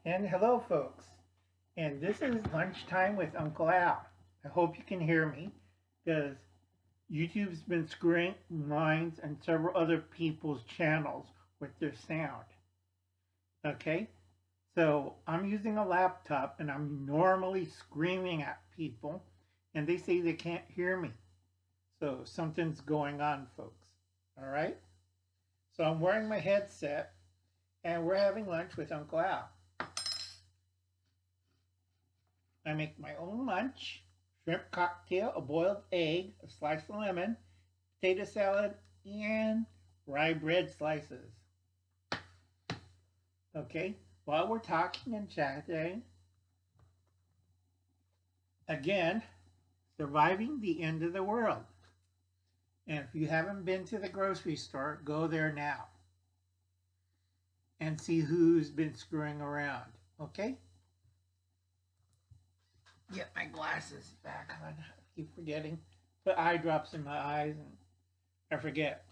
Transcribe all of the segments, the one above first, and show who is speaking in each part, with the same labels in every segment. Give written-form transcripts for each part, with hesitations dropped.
Speaker 1: And hello, folks. And this is lunchtime with Uncle Al. I hope you can hear me because YouTube's been screwing mine and several other people's channels with their sound. Okay? So I'm using a laptop and I'm normally screaming at people and they say they can't hear me. So something's going on, folks. All right? So I'm wearing my headset and we're having lunch with Uncle Al. I make my own lunch: shrimp cocktail, a boiled egg, a slice of lemon, potato salad, and rye bread slices. Okay, while we're talking and chatting, again, surviving the end of the world. And if you haven't been to the grocery store, go there now and see who's been screwing around. Okay? Get my glasses back on. I keep forgetting. Put eye drops in my eyes and I forget.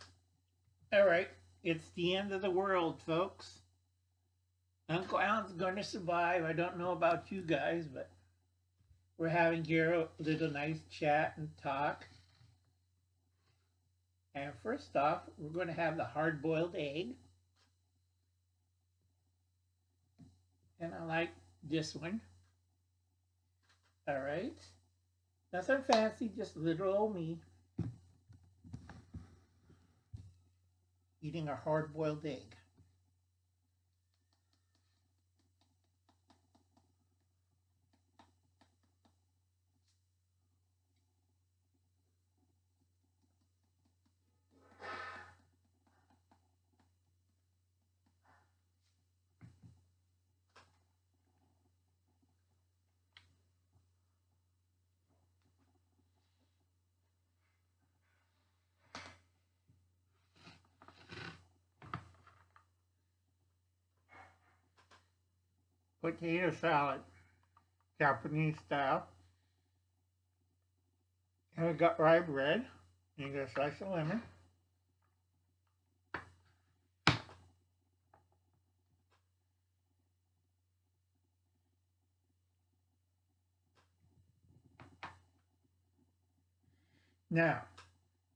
Speaker 1: All right, it's the end of the world, folks. Uncle Alan's going to survive. I don't know about you guys, but we're having here a little nice chat and talk. And first off, we're going to have the hard-boiled egg. And I like this one. All right. Nothing fancy, just little old me eating a hard-boiled egg. Potato salad, Japanese style. And we got rye bread. And you got a slice of lemon. Now,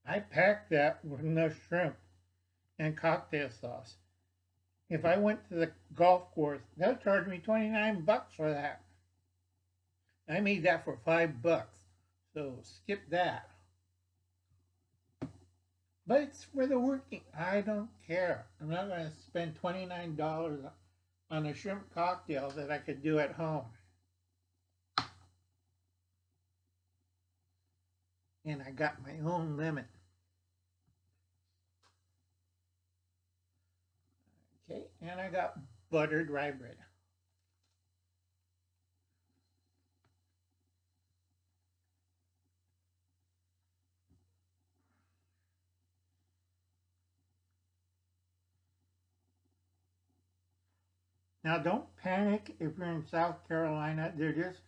Speaker 1: I packed that with enough shrimp and cocktail sauce. If I went to the golf course, they'll charge me 29 bucks for that. I made that for $5, so skip that. But it's for the working. I don't care. I'm not going to spend $29 on a shrimp cocktail that I could do at home. And I got my own lemon. Okay, and I got buttered rye bread. Now, don't panic if you're in South Carolina. They're just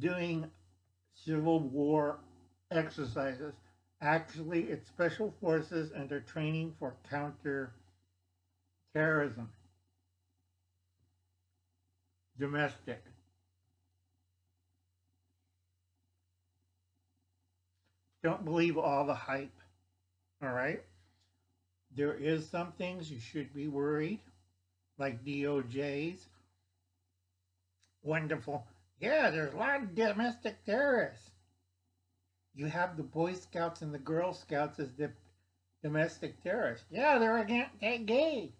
Speaker 1: doing Civil War exercises. Actually, it's special forces and they're training for counter terrorism. Domestic. Don't believe all the hype. All right? There is some things you should be worried, like DOJ's. Wonderful. Yeah, there's a lot of domestic terrorists. You have the Boy Scouts and the Girl Scouts as the domestic terrorists. Yeah, they're against gay.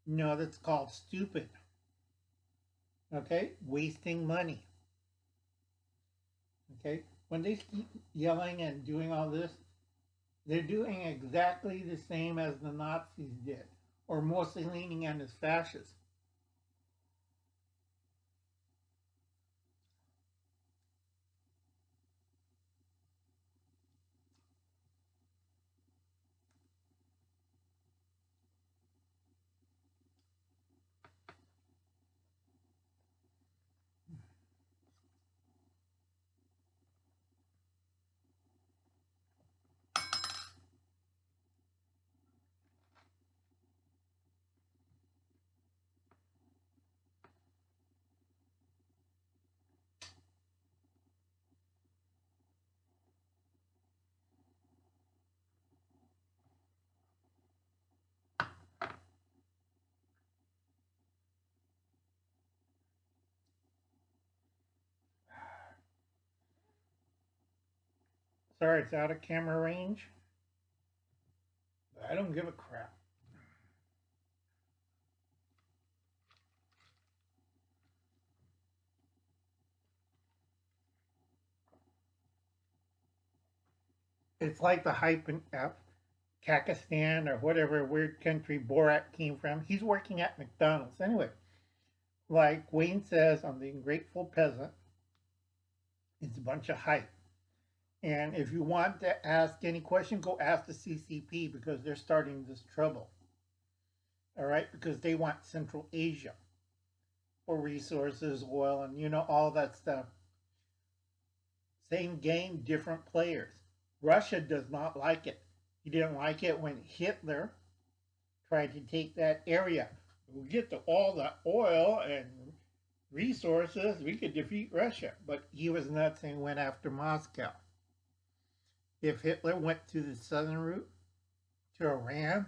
Speaker 1: No, that's called stupid. Okay? Wasting money. Okay? When they keep yelling and doing all this, they're doing exactly the same as the Nazis did, or Mussolini and his fascists. Sorry, it's out of camera range. I don't give a crap. It's like the hype in Kakistan or whatever weird country Borat came from. He's working at McDonald's. Anyway, like Wayne says on the Ungrateful Peasant, it's a bunch of hype. And if you want to ask any question, go ask the CCP because they're starting this trouble. All right, because they want Central Asia for resources, oil, and all that stuff. Same game, different players. Russia does not like it. He didn't like it when Hitler tried to take that area. We get all the oil and resources, we could defeat Russia. But he was nuts and went after Moscow. If Hitler went to the southern route, to Iran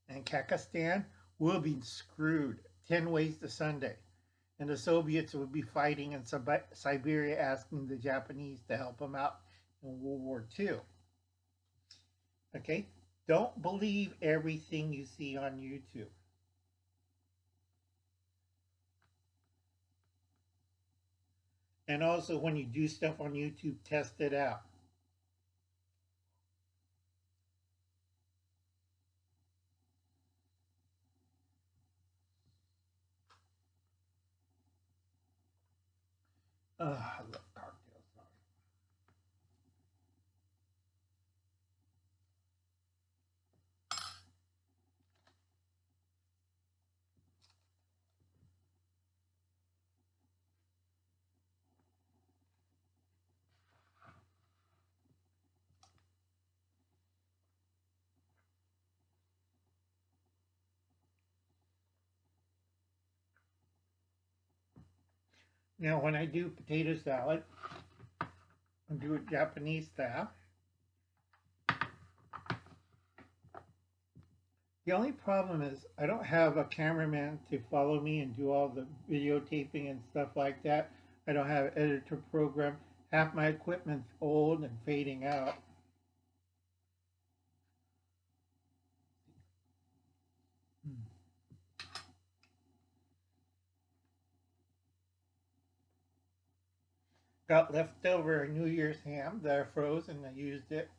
Speaker 1: and Kakistan, we'll be screwed 10 ways to Sunday. And the Soviets would be fighting in Siberia asking the Japanese to help them out in World War II. Okay? Don't believe everything you see on YouTube. And also, when you do stuff on YouTube, test it out. I love cocktails. Now, when I do potato salad, I do it Japanese style. The only problem is I don't have a cameraman to follow me and do all the videotaping and stuff like that. I don't have an editor program. Half my equipment's old and fading out. Got leftover New Year's ham that I froze and I used it.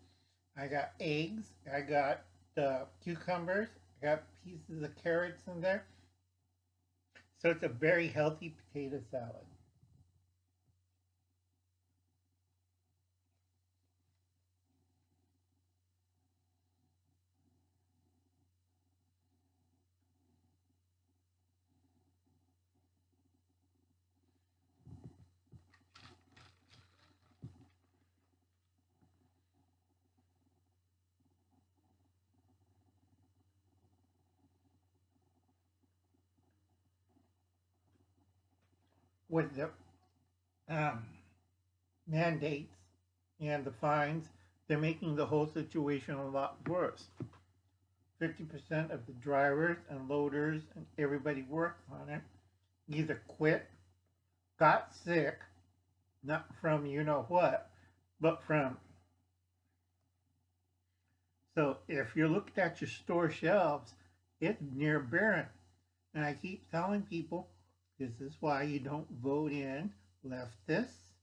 Speaker 1: I got eggs. I got cucumbers. I got pieces of carrots in there. So it's a very healthy potato salad. With the um, mandates and the fines, they're making the whole situation a lot worse. 50% of the drivers and loaders and everybody worked on it either quit, got sick, not from you know what, but from. So if you're looking at your store shelves, it's near barren. And I keep telling people this is why you don't vote in leftists,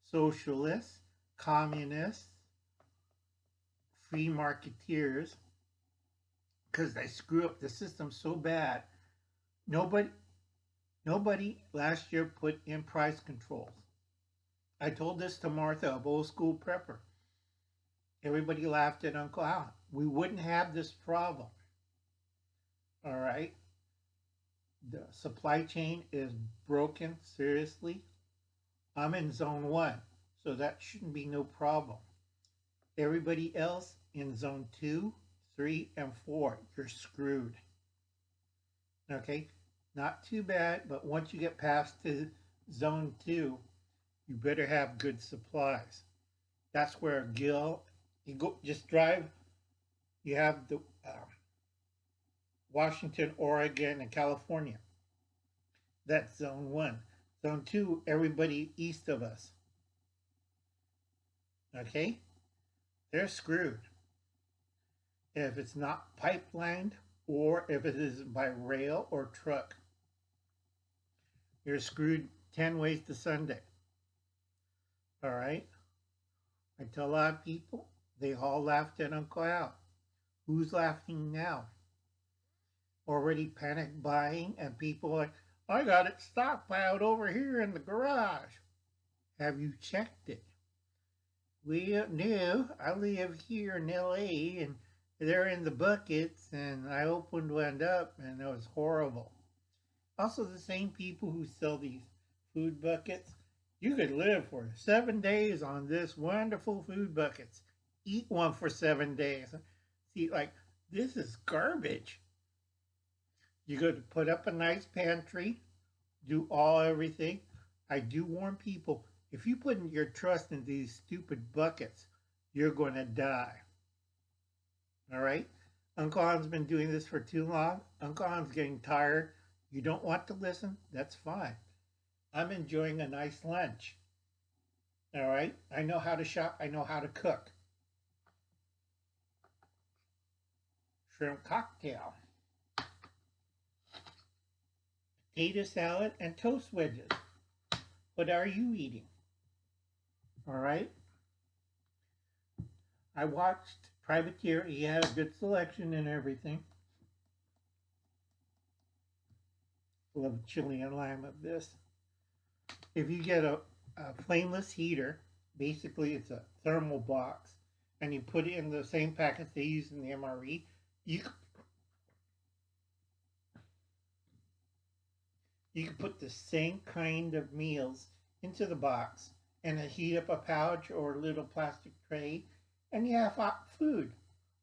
Speaker 1: socialists, communists, free marketeers, because they screw up the system so bad. Nobody, nobody last year put in price controls. I told this to Martha of Old School Prepper. Everybody laughed at Uncle Al. We wouldn't have this problem. All right. The supply chain is broken seriously. I'm in zone 1, so that shouldn't be no problem. Everybody else in zone 2, 3, and 4, you're screwed. Okay? Not too bad, but once you get past to zone 2, you better have good supplies. That's where Gil, you go just drive. You have the Washington, Oregon, and California. That's zone 1. Zone 2, everybody east of us. Okay? they're screwed. If it's not pipelined or if it is by rail or truck, you're screwed 10 ways to Sunday. All right? I tell a lot of people, they all laughed at Uncle Al. Who's laughing now? Already panic buying, and people are like, I got it stockpiled over here in the garage. Have you checked it? Well, no, I live here in LA and they're in the buckets, and I opened one up and it was horrible. Also, the same people who sell these food buckets, you could live for 7 days on this wonderful food buckets. Eat one for 7 days. See, like, this is garbage. You could put up a nice pantry, do everything. I do warn people, if you put your trust in these stupid buckets, you're going to die. All right? Uncle Han's been doing this for too long. Uncle Han's getting tired. You don't want to listen? That's fine. I'm enjoying a nice lunch. All right? I know how to shop. I know how to cook. Shrimp cocktail. Potato salad and toast wedges. What are you eating? All right? I watched Privateer. He had a good selection and everything. Love chili and lime of this. If you get a flameless heater, basically it's a thermal box, and you put it in the same packets they use in the MRE, you can put the same kind of meals into the box and heat up a pouch or a little plastic tray, and you have hot food.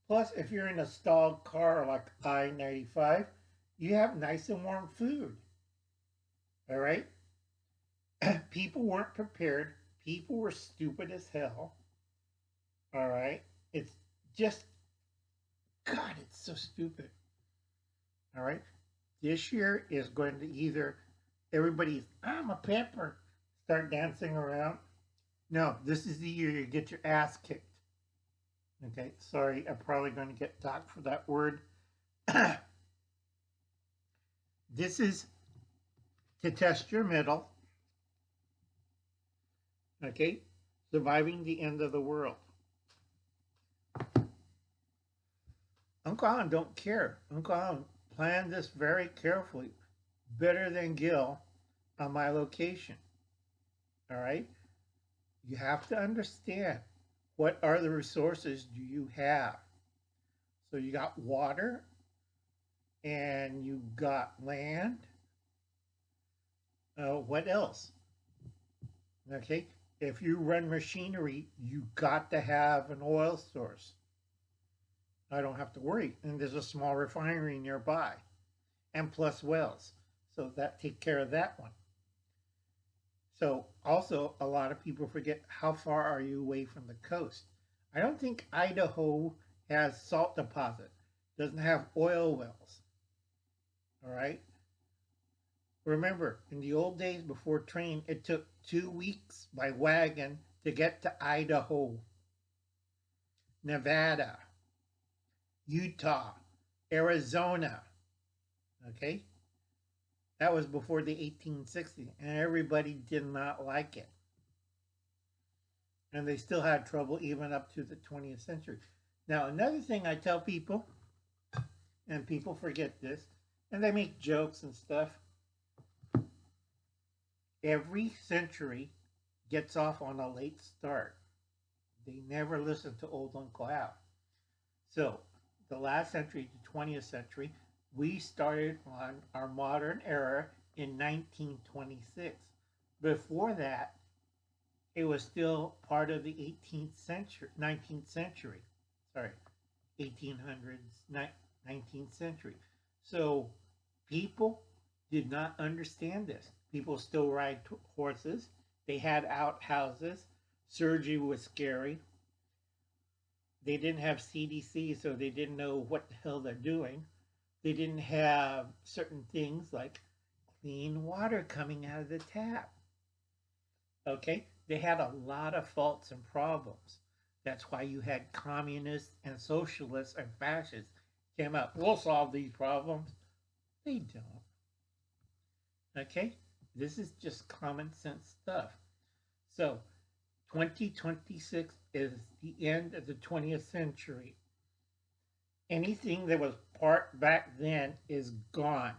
Speaker 1: Plus, if you're in a stalled car like I-95, you have nice and warm food. All right? People weren't prepared. People were stupid as hell. All right? It's just, God, it's so stupid. All right? This year is going to either everybody's, I'm a pepper, start dancing around. No, this is the year you get your ass kicked. Okay, sorry, I'm probably going to get docked for that word. This is to test your mettle. Okay, surviving the end of the world. Uncle Alan don't care. Uncle Alan planned this very carefully, better than Gil on my location. All right, you have to understand, what are the resources do you have? So you got water, and you got land. What else? Okay, if you run machinery, you got to have an oil source. I don't have to worry. And there's a small refinery nearby, and plus wells. So that take care of that one. So also, a lot of people forget, how far are you away from the coast? I don't think Idaho has salt deposit, doesn't have oil wells. All right. Remember, in the old days before train, it took 2 weeks by wagon to get to Idaho, Nevada, Utah, Arizona. Okay? That was before the 1860s, and everybody did not like it. And they still had trouble even up to the 20th century. Now, another thing I tell people, and people forget this, and they make jokes and stuff, every century gets off on a late start. They never listen to old Uncle Al. So, the last century, the 20th century, we started on our modern era in 1926. Before that, it was still part of the 18th century, 19th century. Sorry, 1800s, 19th century. So people did not understand this. People still ride horses. They had outhouses. Surgery was scary. They didn't have CDC, so they didn't know what the hell they're doing. They didn't have certain things like clean water coming out of the tap. Okay? They had a lot of faults and problems That's why you had communists and socialists and fascists came out. We'll solve these problems. They don't. Okay? This is just common sense stuff. So, 2026 is the end of the 20th century. Anything that was part back then is gone.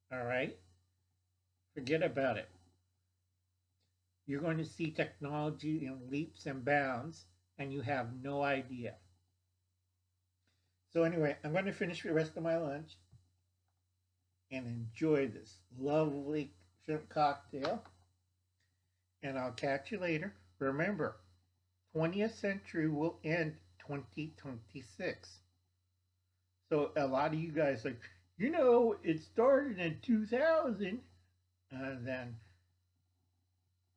Speaker 1: All right? Forget about it. You're going to see technology in leaps and bounds, and you have no idea. So anyway, I'm going to finish the rest of my lunch and enjoy this lovely shrimp cocktail. And I'll catch you later. Remember, 20th century will end 2026. So a lot of you guys are like, you know, it started in 2000. And then,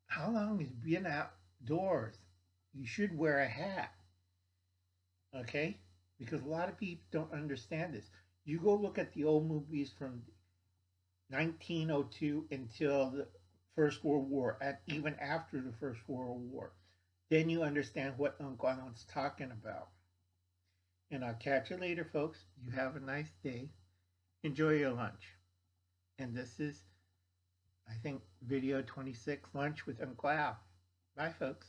Speaker 1: how long has it been outdoors? You should wear a hat. Okay? Because a lot of people don't understand this. You go look at the old movies from 1902 until the First World War, and even after the First World War. Then you understand what Uncle Alan's talking about. And I'll catch you later, folks. You have a nice day. Enjoy your lunch. And this is, I think, video 26, Lunch with Uncle Al. Bye, folks.